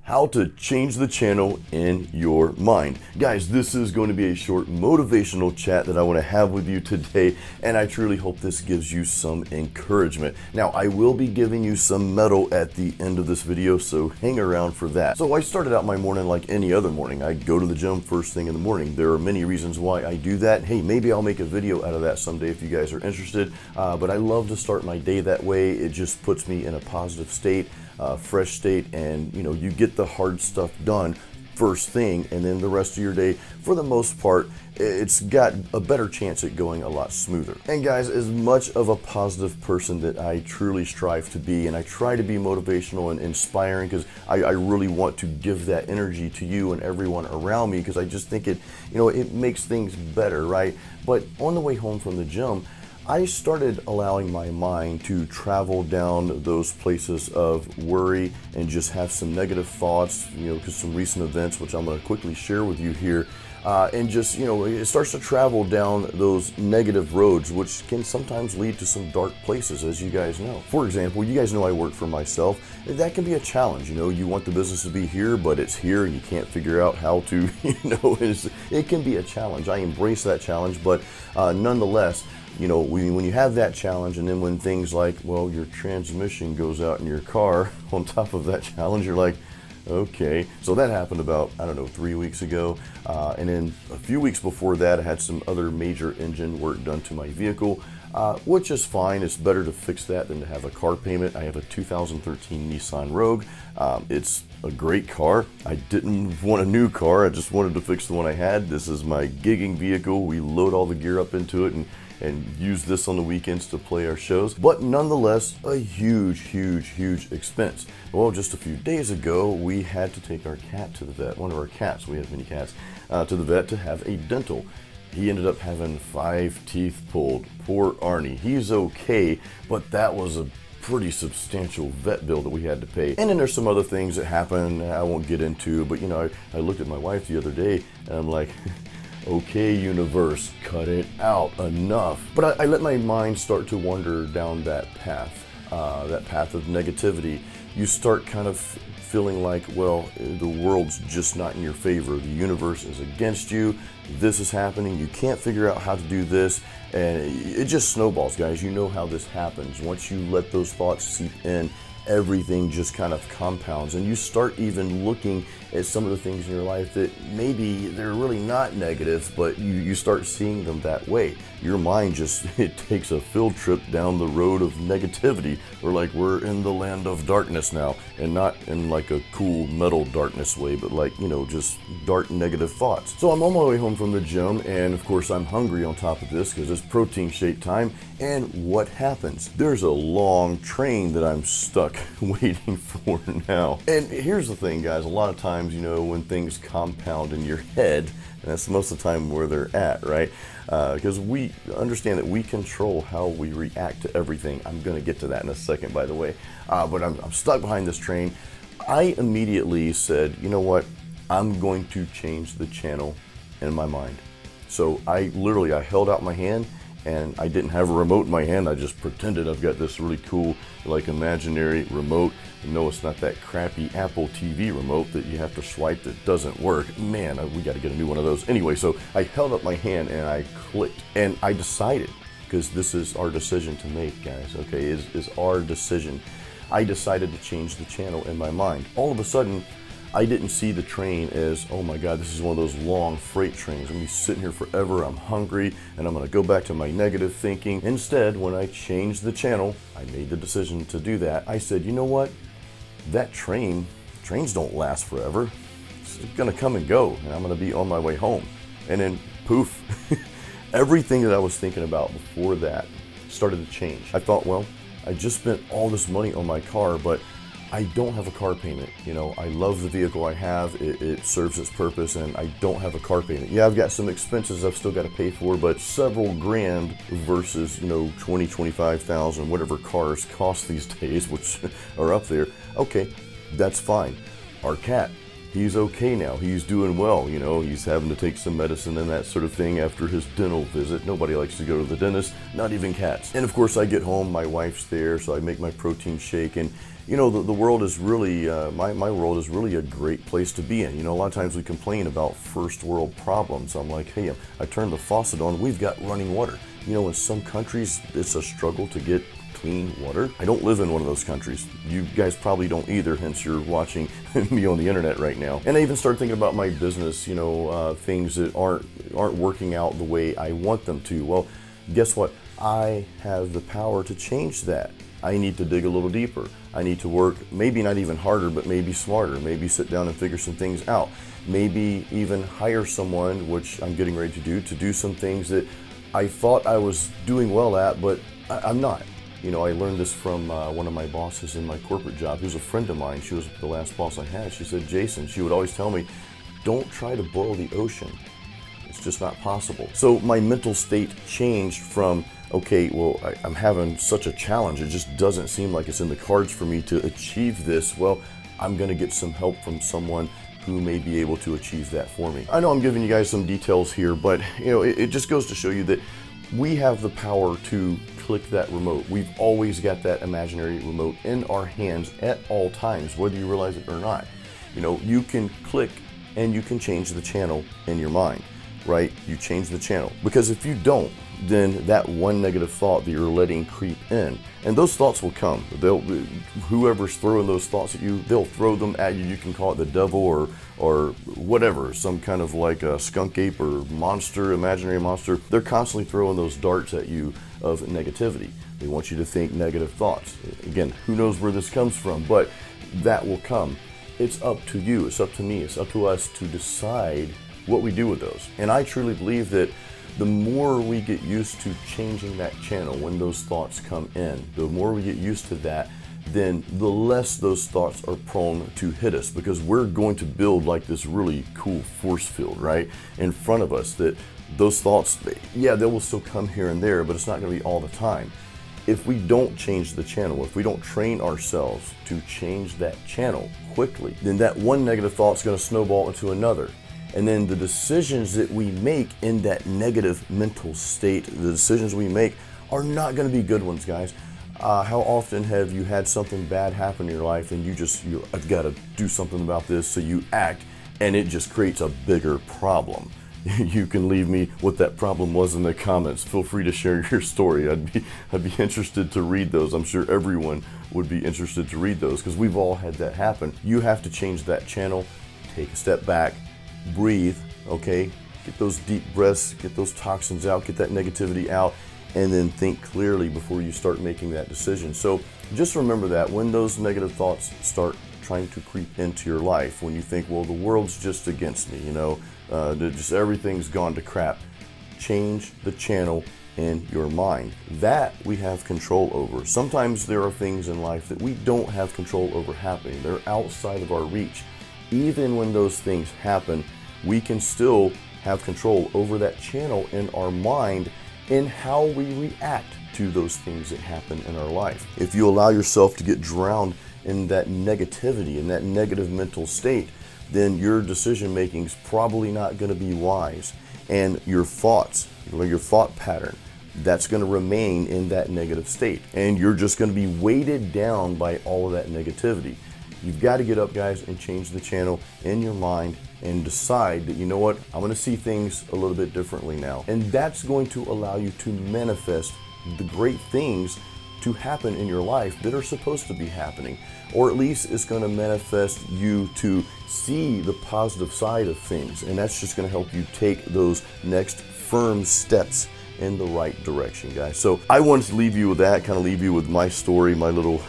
how to change the channel in your mind. Guys, this is going to be a short motivational chat that I want to have with you today, and I truly hope this gives you some encouragement. Now, I will be giving you some metal at the end of this video, so hang around for that. So I started out my morning like any other morning. I go to the gym first thing in the morning. There are many reasons why I do that. Hey, maybe I'll make a video out of that someday if you guys are interested, but I love to start my day that way. It just puts me in a positive state, fresh state, and you get the hard stuff done first thing, and then the rest of your day, for the most part, it's got a better chance at going a lot smoother. And guys, as much of a positive person that I truly strive to be, and I try to be motivational and inspiring, because I really want to give that energy to you and everyone around me, because I just think it makes things better, right? But on the way home from the gym, I started allowing my mind to travel down those places of worry and just have some negative thoughts, because some recent events, which I'm going to quickly share with you here, and just, it starts to travel down those negative roads, which can sometimes lead to some dark places, as you guys know. For example, you guys know I work for myself. That can be a challenge. You want the business to be here, but it's here and you can't figure out how to, it can be a challenge. I embrace that challenge, but nonetheless, when you have that challenge, and then when things like, well, your transmission goes out in your car on top of that challenge, you're like, okay. So that happened about, 3 weeks ago. And then a few weeks before that, I had some other major engine work done to my vehicle, which is fine. It's better to fix that than to have a car payment. I have a 2013 Nissan Rogue. It's a great car. I didn't want a new car. I just wanted to fix the one I had. This is my gigging vehicle. We load all the gear up into it and use this on the weekends to play our shows, but nonetheless, a huge expense. Well, just a few days ago, we had to take our cat to the vet, one of our cats, we have many cats, to the vet to have a dental. He ended up having 5 teeth pulled. Poor Arnie. He's okay, but that was a pretty substantial vet bill that we had to pay. And then there's some other things that happen I won't get into, but I looked at my wife the other day and I'm like, okay, universe, cut it out, enough. But I let my mind start to wander down that path of negativity. You start kind of feeling like, well, the world's just not in your favor. The universe is against you. This is happening. You can't figure out how to do this. And it just snowballs, guys. You know how this happens. Once you let those thoughts seep in, everything just kind of compounds, and you start even looking at some of the things in your life that maybe they're really not negative, but you start seeing them that way. Your mind it takes a field trip down the road of negativity. We're in the land of darkness now, and not in like a cool metal darkness way, but just dark negative thoughts. So I'm on my way home from the gym, and of course I'm hungry on top of this because it's protein shake time. And what happens? There's a long train that I'm stuck waiting for now. And here's the thing, guys, a lot of times, when things compound in your head, and that's most of the time where they're at, right? Because we understand that we control how we react to everything. I'm going to get to that in a second, by the way. But I'm stuck behind this train. I immediately said, you know what? I'm going to change the channel in my mind. So I held out my hand, and I didn't have a remote in my hand. I just pretended I've got this really cool, imaginary remote. No, it's not that crappy Apple TV remote that you have to swipe that doesn't work. Man, we got to get a new one of those. Anyway, so I held up my hand and I clicked, and I decided, because this is our decision to make, guys, okay, is our decision. I decided to change the channel in my mind. All of a sudden, I didn't see the train as, oh my God, this is one of those long freight trains. I'm gonna be sitting here forever, I'm hungry, and I'm gonna go back to my negative thinking. Instead, when I changed the channel, I made the decision to do that. I said, you know what? That trains don't last forever. It's gonna come and go, and I'm gonna be on my way home. And then poof, everything that I was thinking about before that started to change. I thought, well, I just spent all this money on my car, but I don't have a car payment. I love the vehicle I have. It serves its purpose, and I don't have a car payment. Yeah, I've got some expenses I've still got to pay for, but several grand versus, 20, 25,000, whatever cars cost these days, which are up there. Okay, that's fine. Our cat, he's okay now. He's doing well. He's having to take some medicine and that sort of thing after his dental visit. Nobody likes to go to the dentist, not even cats. And of course, I get home, my wife's there, so I make my protein shake, and you know, the world is really, my world is really a great place to be in. You know, a lot of times we complain about first world problems. I'm like, hey, I turned the faucet on, we've got running water. You know, in some countries, it's a struggle to get clean water. I don't live in one of those countries. You guys probably don't either, hence you're watching me on the internet right now. And I even started thinking about my business, you know, things that aren't working out the way I want them to. Well, guess what? I have the power to change that. I need to dig a little deeper. I need to work maybe not even harder, but maybe smarter. Maybe sit down and figure some things out. Maybe even hire someone, which I'm getting ready to do some things that I thought I was doing well at, but I'm not. You know, I learned this from one of my bosses in my corporate job, who's a friend of mine. She was the last boss I had. She said, Jason, she would always tell me, don't try to boil the ocean. It's just not possible. So my mental state changed from, okay, well, I'm having such a challenge. It just doesn't seem like it's in the cards for me to achieve this. Well, I'm going to get some help from someone who may be able to achieve that for me. I know I'm giving you guys some details here, but you know, it just goes to show you that we have the power to click that remote. We've always got that imaginary remote in our hands at all times, whether you realize it or not. You know, you can click and you can change the channel in your mind, right? You change the channel. Because if you don't, then that one negative thought that you're letting creep in, and those thoughts will come. Whoever's throwing those thoughts at you, they'll throw them at you. You can call it the devil or whatever, some kind of like a skunk ape or monster, imaginary monster. They're constantly throwing those darts at you of negativity. They want you to think negative thoughts. Again, who knows where this comes from, but that will come. It's up to you, it's up to me, it's up to us to decide what we do with those. And I truly believe that the more we get used to changing that channel when those thoughts come in, the more we get used to that, then the less those thoughts are prone to hit us, because we're going to build like this really cool force field, right, in front of us, that those thoughts, yeah, they will still come here and there, but it's not going to be all the time. If we don't change the channel, if we don't train ourselves to change that channel quickly, then that one negative thought is going to snowball into another. And then the decisions that we make in that negative mental state, the decisions we make are not going to be good ones, guys. How often have you had something bad happen in your life and I've got to do something about this, so you act, and it just creates a bigger problem. You can leave me what that problem was in the comments. Feel free to share your story. I'd be interested to read those. I'm sure everyone would be interested to read those, because we've all had that happen. You have to change that channel, take a step back, breathe, okay? Get those deep breaths, get those toxins out, get that negativity out, and then think clearly before you start making that decision. So just remember that when those negative thoughts start trying to creep into your life, when you think, well, the world's just against me, you know, just everything's gone to crap, change the channel in your mind. That we have control over. Sometimes there are things in life that we don't have control over happening. They're outside of our reach. Even when those things happen, we can still have control over that channel in our mind and how we react to those things that happen in our life. If you allow yourself to get drowned in that negativity, in that negative mental state, then your decision making is probably not going to be wise. And your thoughts, your thought pattern, that's going to remain in that negative state. And you're just going to be weighted down by all of that negativity. You've got to get up, guys, and change the channel in your mind and decide that, you know what, I'm going to see things a little bit differently now. And that's going to allow you to manifest the great things to happen in your life that are supposed to be happening. Or at least it's going to manifest you to see the positive side of things. And that's just going to help you take those next firm steps in the right direction, guys. So I wanted to leave you with that, kind of leave you with my story, my little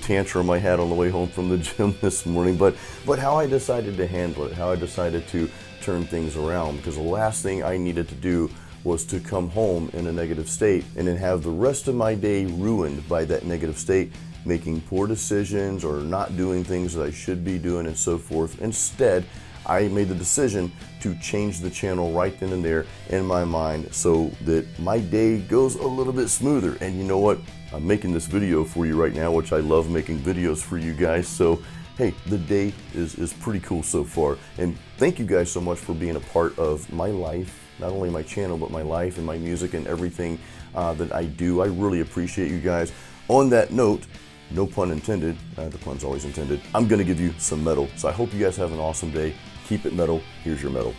tantrum I had on the way home from the gym this morning, but how I decided to handle it, how I decided to turn things around, because the last thing I needed to do was to come home in a negative state and then have the rest of my day ruined by that negative state, making poor decisions or not doing things that I should be doing and so forth. Instead, I made the decision to change the channel right then and there in my mind so that my day goes a little bit smoother. And you know what? I'm making this video for you right now, which I love making videos for you guys. So, hey, the day is pretty cool so far. And thank you guys so much for being a part of my life, not only my channel, but my life and my music and everything that I do. I really appreciate you guys. On that note, no pun intended, the pun's always intended, I'm gonna give you some metal. So I hope you guys have an awesome day. Keep it metal. Here's your metal.